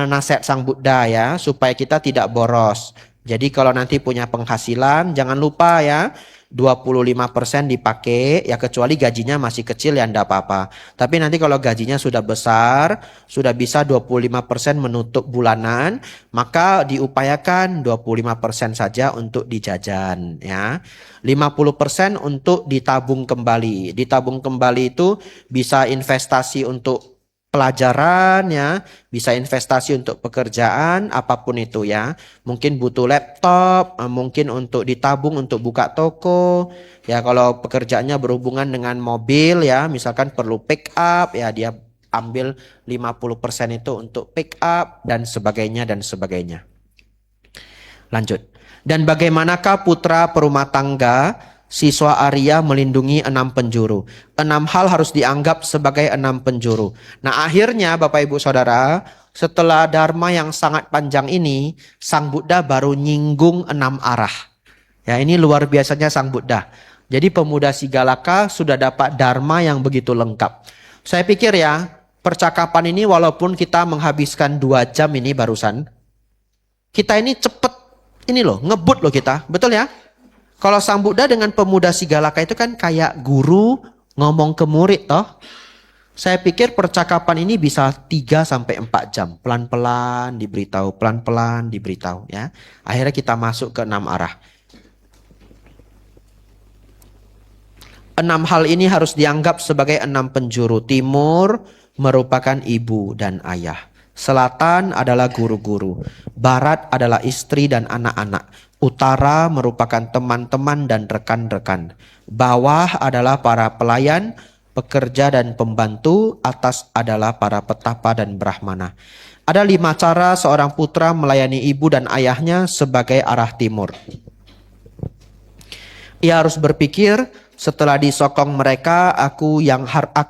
nasihat Sang Buddha ya, supaya kita tidak boros. Jadi kalau nanti punya penghasilan jangan lupa ya 25% dipakai, ya kecuali gajinya masih kecil ya enggak apa-apa. Tapi nanti kalau gajinya sudah besar, sudah bisa 25% menutup bulanan, maka diupayakan 25% saja untuk dijajan ya. 50% untuk ditabung kembali. Ditabung kembali itu bisa investasi untuk pelajaran ya, bisa investasi untuk pekerjaan apapun itu ya. Mungkin butuh laptop, mungkin untuk ditabung untuk buka toko. Ya kalau pekerjaannya berhubungan dengan mobil ya, misalkan perlu pick up ya dia ambil 50% itu untuk pick up dan sebagainya dan sebagainya. Lanjut. Dan bagaimanakah putra perumah tangga, siswa Arya melindungi 6 penjuru. 6 hal harus dianggap sebagai 6 penjuru. Nah akhirnya Bapak Ibu Saudara, setelah Dharma yang sangat panjang ini, Sang Buddha baru nyinggung 6 arah. Ya ini luar biasanya Sang Buddha. Jadi pemuda Sigalaka sudah dapat Dharma yang begitu lengkap. Saya pikir ya, percakapan ini walaupun kita menghabiskan 2 jam ini barusan, kita ini cepet, ini loh, ngebut loh kita, betul ya? Kalau Sang Buddha dengan pemuda Sigalaka itu kan kayak guru ngomong ke murid toh. Saya pikir percakapan ini bisa 3-4 jam. Pelan-pelan diberitahu, pelan-pelan diberitahu ya. Akhirnya kita masuk ke 6 arah. 6 hal ini harus dianggap sebagai 6 penjuru. Timur merupakan ibu dan ayah. Selatan adalah guru-guru. Barat adalah istri dan anak-anak. Utara merupakan teman-teman dan rekan-rekan. Bawah adalah para pelayan, pekerja dan pembantu. Atas adalah para petapa dan brahmana. Ada 5 cara seorang putra melayani ibu dan ayahnya sebagai arah timur. Ia harus berpikir, setelah disokong mereka, aku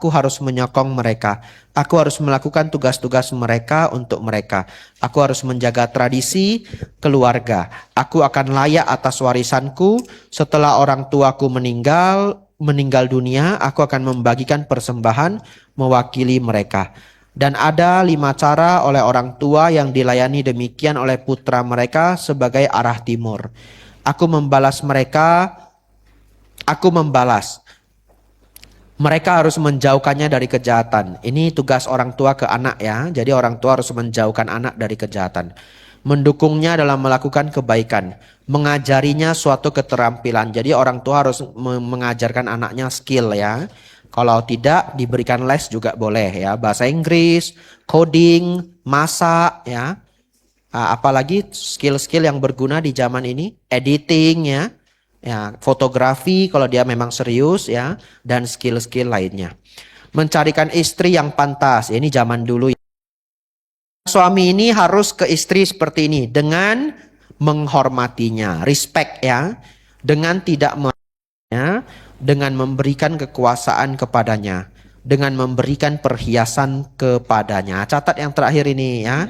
harus menyokong mereka. Aku harus melakukan tugas-tugas mereka untuk mereka. Aku harus menjaga tradisi keluarga. Aku akan layak atas warisanku. Setelah orang tuaku meninggal dunia, aku akan membagikan persembahan mewakili mereka. Dan ada 5 cara oleh orang tua yang dilayani demikian oleh putra mereka sebagai arah timur. Aku membalas. Mereka harus menjauhkannya dari kejahatan. Ini tugas orang tua ke anak ya. Jadi orang tua harus menjauhkan anak dari kejahatan. Mendukungnya dalam melakukan kebaikan. Mengajarinya suatu keterampilan. Jadi orang tua harus mengajarkan anaknya skill ya. Kalau tidak diberikan les juga boleh ya. Bahasa Inggris, coding, masak ya. Apalagi skill-skill yang berguna di zaman ini. Editing ya. Ya, fotografi kalau dia memang serius ya, dan skill-skill lainnya. Mencarikan istri yang pantas. Ini zaman dulu. Suami ini harus ke istri seperti ini dengan menghormatinya, respect ya, dengan tidak dengan memberikan kekuasaan kepadanya, dengan memberikan perhiasan kepadanya. Catat yang terakhir ini ya.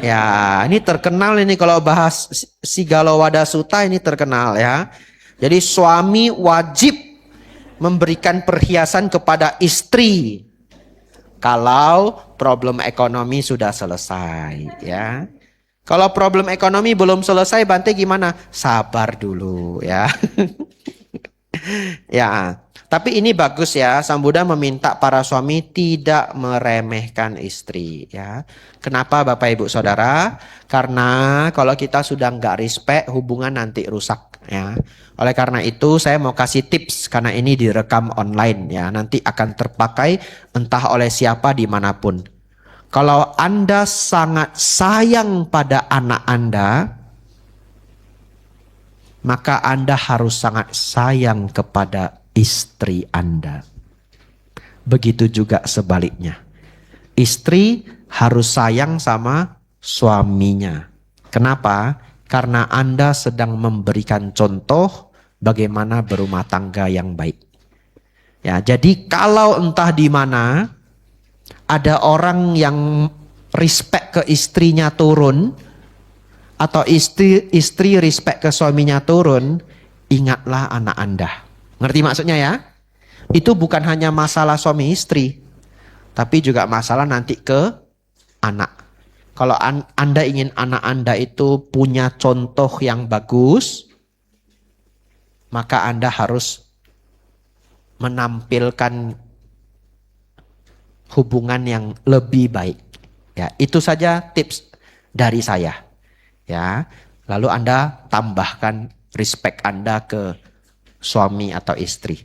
Ya, ini terkenal ini kalau bahas Sigalowada Sutta ini terkenal ya. Jadi suami wajib memberikan perhiasan kepada istri kalau problem ekonomi sudah selesai ya. Kalau problem ekonomi belum selesai, Bante gimana? Sabar dulu ya. Ya, tapi ini bagus ya. Sang Buddha meminta para suami tidak meremehkan istri ya. Kenapa Bapak Ibu Saudara? Karena kalau kita sudah nggak respect, hubungan nanti rusak ya. Oleh karena itu saya mau kasih tips karena ini direkam online ya. Nanti akan terpakai entah oleh siapa dimanapun. Kalau Anda sangat sayang pada anak Anda, maka Anda harus sangat sayang kepada istri Anda. Begitu juga sebaliknya. Istri harus sayang sama suaminya. Kenapa? Karena Anda sedang memberikan contoh bagaimana berumah tangga yang baik. Ya, jadi kalau entah di mana ada orang yang respect ke istrinya turun, atau istri respect ke suaminya turun, ingatlah anak Anda. Ngerti maksudnya ya? Itu bukan hanya masalah suami istri, tapi juga masalah nanti ke anak. Kalau Anda ingin anak Anda itu punya contoh yang bagus, maka Anda harus menampilkan hubungan yang lebih baik. Ya, itu saja tips dari saya. Ya, lalu Anda tambahkan respect Anda ke suami atau istri.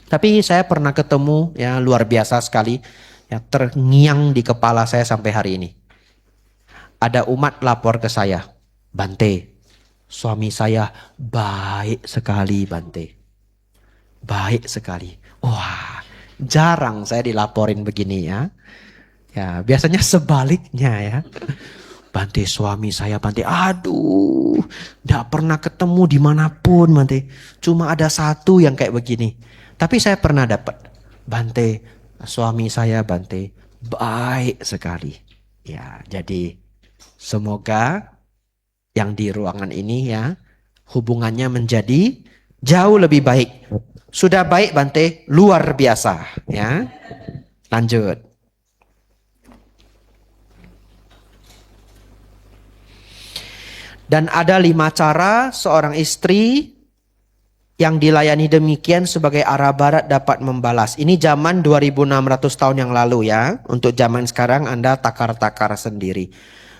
Tapi saya pernah ketemu ya luar biasa sekali, ya terngiang di kepala saya sampai hari ini. Ada umat lapor ke saya, Bante, suami saya baik sekali Bante. Baik sekali. Wah, jarang saya dilaporin begini ya. Ya, biasanya sebaliknya ya. Bante, suami saya Bante, aduh, tidak pernah ketemu dimanapun Bante. Cuma ada satu yang kayak begini. Tapi saya pernah dapat. Bante, suami saya Bante, baik sekali. Ya, jadi semoga yang di ruangan ini ya, hubungannya menjadi jauh lebih baik. Sudah baik Bante, luar biasa. Ya, lanjut. Dan ada 5 cara seorang istri yang dilayani demikian sebagai arah barat dapat membalas. Ini zaman 2600 tahun yang lalu ya. Untuk zaman sekarang Anda takar-takar sendiri.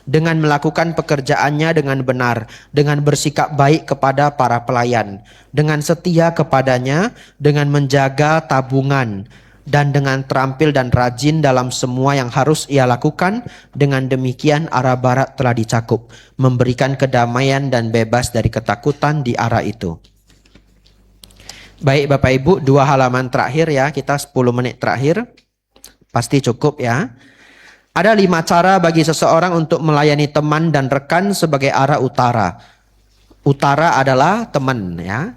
Dengan melakukan pekerjaannya dengan benar, dengan bersikap baik kepada para pelayan, dengan setia kepadanya, dengan menjaga tabungan, dan dengan terampil dan rajin dalam semua yang harus ia lakukan. Dengan demikian arah barat telah dicakup, memberikan kedamaian dan bebas dari ketakutan di arah itu. Baik Bapak Ibu, 2 halaman terakhir ya, kita 10 menit terakhir. Pasti cukup ya. Ada 5 cara bagi seseorang untuk melayani teman dan rekan sebagai arah utara. Utara adalah teman ya.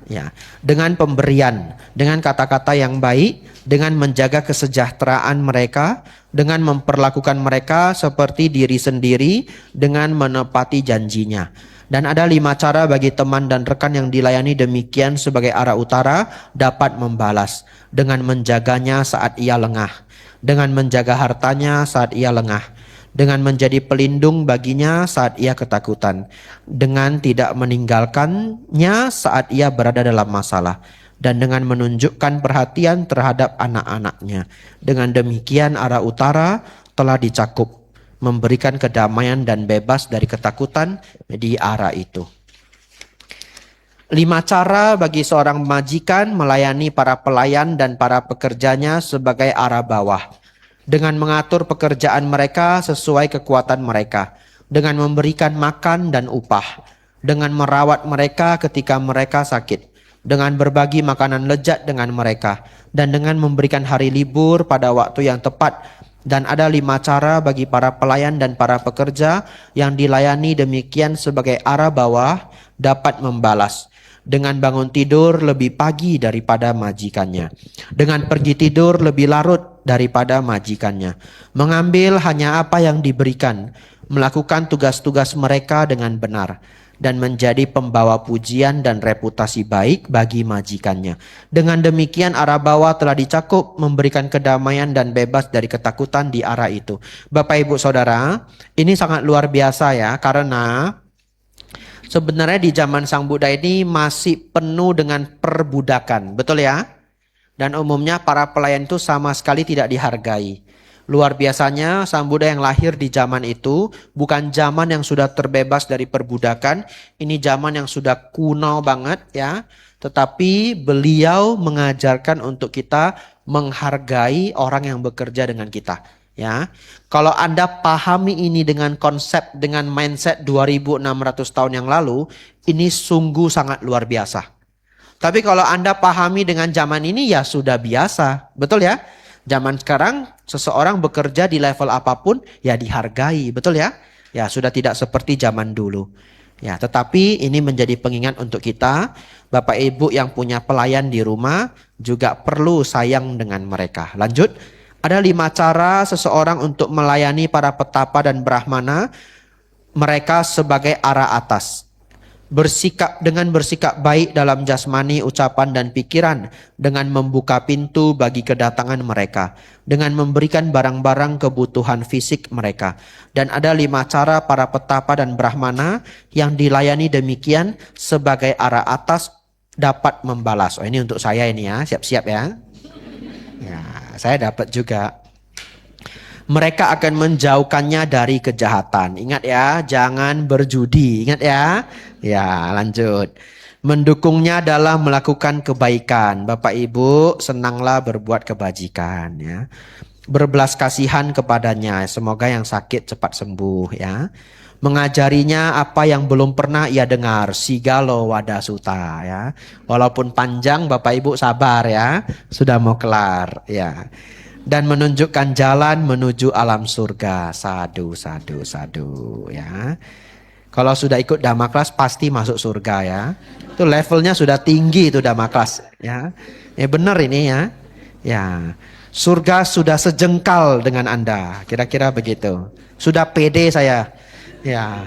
Dengan pemberian, dengan kata-kata yang baik, dengan menjaga kesejahteraan mereka, dengan memperlakukan mereka seperti diri sendiri, dengan menepati janjinya. Dan ada 5 cara bagi teman dan rekan yang dilayani demikian sebagai arah utara dapat membalas. Dengan menjaganya saat ia lengah, dengan menjaga hartanya saat ia lengah, dengan menjadi pelindung baginya saat ia ketakutan, dengan tidak meninggalkannya saat ia berada dalam masalah, dan dengan menunjukkan perhatian terhadap anak-anaknya. Dengan demikian arah utara telah dicakup, memberikan kedamaian dan bebas dari ketakutan di arah itu. 5 cara bagi seorang majikan melayani para pelayan dan para pekerjanya sebagai arah bawah. Dengan mengatur pekerjaan mereka sesuai kekuatan mereka. Dengan memberikan makan dan upah. Dengan merawat mereka ketika mereka sakit. Dengan berbagi makanan lezat dengan mereka. Dan dengan memberikan hari libur pada waktu yang tepat. Dan ada 5 cara bagi para pelayan dan para pekerja yang dilayani demikian sebagai arah bawah dapat membalas. Dengan bangun tidur lebih pagi daripada majikannya. Dengan pergi tidur lebih larut daripada majikannya. Mengambil hanya apa yang diberikan. Melakukan tugas-tugas mereka dengan benar. Dan menjadi pembawa pujian dan reputasi baik bagi majikannya. Dengan demikian arah bawah telah dicakup, memberikan kedamaian dan bebas dari ketakutan di arah itu. Bapak Ibu Saudara, ini sangat luar biasa ya, karena sebenarnya di zaman Sang Buddha ini masih penuh dengan perbudakan, betul ya? Dan umumnya para pelayan itu sama sekali tidak dihargai. Luar biasanya Sang Buddha yang lahir di zaman itu bukan zaman yang sudah terbebas dari perbudakan. Ini zaman yang sudah kuno banget ya. Tetapi beliau mengajarkan untuk kita menghargai orang yang bekerja dengan kita. Ya, kalau Anda pahami ini dengan konsep, dengan mindset 2600 tahun yang lalu, ini sungguh sangat luar biasa. Tapi kalau Anda pahami dengan zaman ini ya sudah biasa, betul ya? Zaman sekarang seseorang bekerja di level apapun ya dihargai, betul ya? Ya sudah tidak seperti zaman dulu. Ya, tetapi ini menjadi pengingat untuk kita, Bapak Ibu yang punya pelayan di rumah juga perlu sayang dengan mereka. Lanjut. Ada 5 cara seseorang untuk melayani para petapa dan brahmana mereka sebagai arah atas. Dengan bersikap baik dalam jasmani, ucapan dan pikiran. Dengan membuka pintu bagi kedatangan mereka. Dengan memberikan barang-barang kebutuhan fisik mereka. Dan ada 5 cara para petapa dan brahmana yang dilayani demikian sebagai arah atas dapat membalas. Oh, ini untuk saya ini ya, siap-siap ya. Ya, saya dapat juga. Mereka akan menjauhkannya dari kejahatan. Ingat ya, jangan berjudi. Ingat ya. Ya, lanjut. Mendukungnya dalam melakukan kebaikan. Bapak Ibu, senanglah berbuat kebajikan ya. Berbelas kasihan kepadanya. Semoga yang sakit cepat sembuh ya. Mengajarinya apa yang belum pernah ia dengar. Sigalo wadasuta ya. Walaupun panjang Bapak Ibu sabar ya. Sudah mau kelar ya. dan menunjukkan jalan menuju alam surga. Sadu, sadu, sadu ya. Kalau sudah ikut Dhamma kelas pasti masuk surga ya. Itu levelnya sudah tinggi itu Dhamma kelas ya. Ya benar ini ya. Ya. Surga sudah sejengkal dengan Anda. Kira-kira begitu. Sudah pede saya. Ya.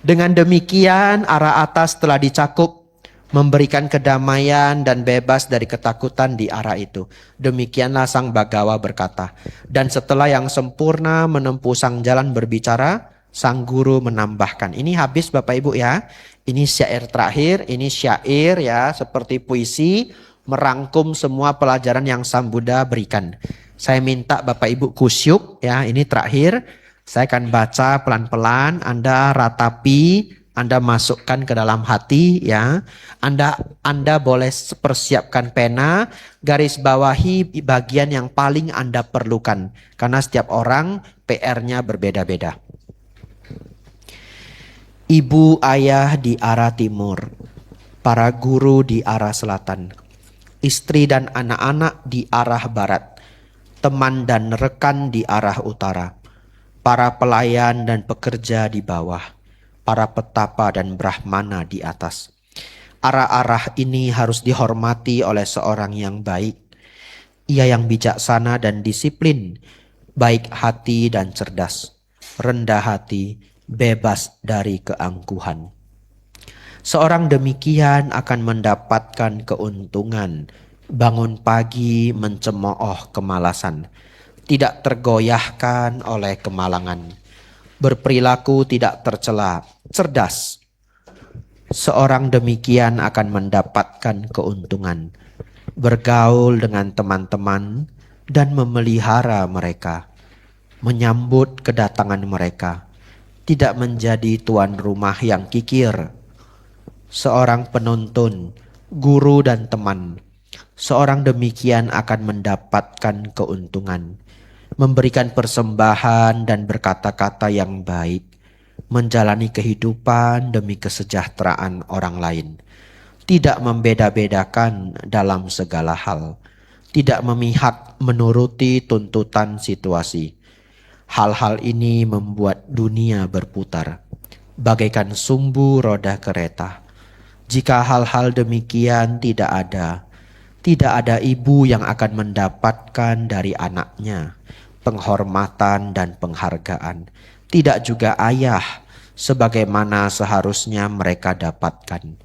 Dengan demikian arah atas telah dicakup, memberikan kedamaian dan bebas dari ketakutan di arah itu. Demikianlah Sang Bagawa berkata. Dan setelah yang sempurna menempuh sang jalan berbicara, Sang Guru menambahkan. Ini habis Bapak Ibu ya. Ini syair terakhir, ini syair ya, seperti puisi, merangkum semua pelajaran yang Sang Buddha berikan. Saya minta Bapak Ibu kusyuk ya, ini terakhir. Saya akan baca pelan-pelan, Anda ratapi, Anda masukkan ke dalam hati ya. Anda boleh persiapkan pena, garis bawahi bagian yang paling Anda perlukan. Karena setiap orang PR-nya berbeda-beda. Ibu ayah di arah timur, para guru di arah selatan, istri dan anak-anak di arah barat, teman dan rekan di arah utara, para pelayan dan pekerja di bawah, para petapa dan brahmana di atas. Arah-arah ini harus dihormati oleh seorang yang baik. Ia yang bijaksana dan disiplin, baik hati dan cerdas, rendah hati, bebas dari keangkuhan. Seorang demikian akan mendapatkan keuntungan, bangun pagi mencemooh kemalasan, tidak tergoyahkan oleh kemalangan, berperilaku tidak tercela, cerdas. Seorang demikian akan mendapatkan keuntungan, bergaul dengan teman-teman dan memelihara mereka, menyambut kedatangan mereka, tidak menjadi tuan rumah yang kikir. Seorang penuntun, guru dan teman, seorang demikian akan mendapatkan keuntungan, memberikan persembahan dan berkata-kata yang baik, menjalani kehidupan demi kesejahteraan orang lain, tidak membeda-bedakan dalam segala hal, tidak memihak menuruti tuntutan situasi. Hal-hal ini membuat dunia berputar, bagaikan sumbu roda kereta. Jika hal-hal demikian tidak ada ibu yang akan mendapatkan dari anaknya penghormatan dan penghargaan. Tidak juga ayah sebagaimana seharusnya mereka dapatkan.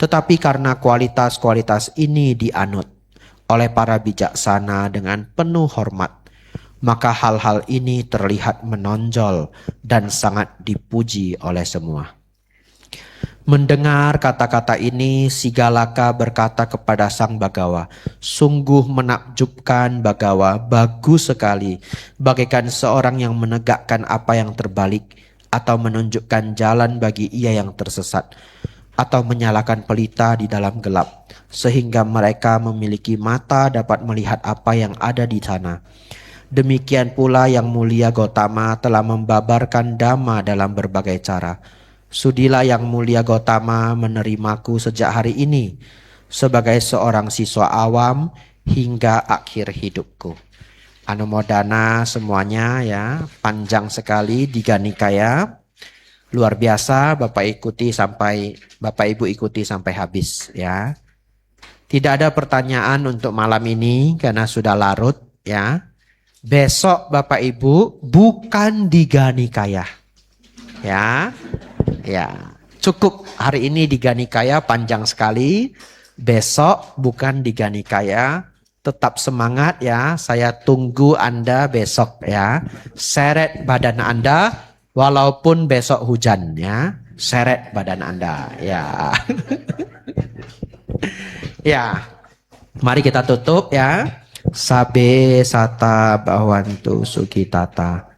Tetapi karena kualitas-kualitas ini dianut oleh para bijaksana dengan penuh hormat, maka hal-hal ini terlihat menonjol dan sangat dipuji oleh semua. Mendengar kata-kata ini, Sigalaka berkata kepada Sang Bagawa, "Sungguh menakjubkan Bagawa, bagus sekali, bagaikan seorang yang menegakkan apa yang terbalik, atau menunjukkan jalan bagi ia yang tersesat, atau menyalakan pelita di dalam gelap, sehingga mereka memiliki mata dapat melihat apa yang ada di sana. Demikian pula yang mulia Gotama telah membabarkan Dhamma dalam berbagai cara. Sudilah yang mulia Gotama menerimaku sejak hari ini sebagai seorang siswa awam hingga akhir hidupku." Anumodana semuanya ya, panjang sekali Digha Nikaya. Luar biasa, Bapak Ibu ikuti sampai habis ya. Tidak ada pertanyaan untuk malam ini karena sudah larut ya. Besok Bapak Ibu bukan Digha Nikaya. Ya. Ya, cukup hari ini Digha Nikaya panjang sekali. Besok bukan Digha Nikaya. Tetap semangat ya. Saya tunggu Anda besok ya. Seret badan Anda walaupun besok hujan ya. Seret badan Anda ya. Ya. Mari kita tutup ya. Sabe sata bhavantu sukitata.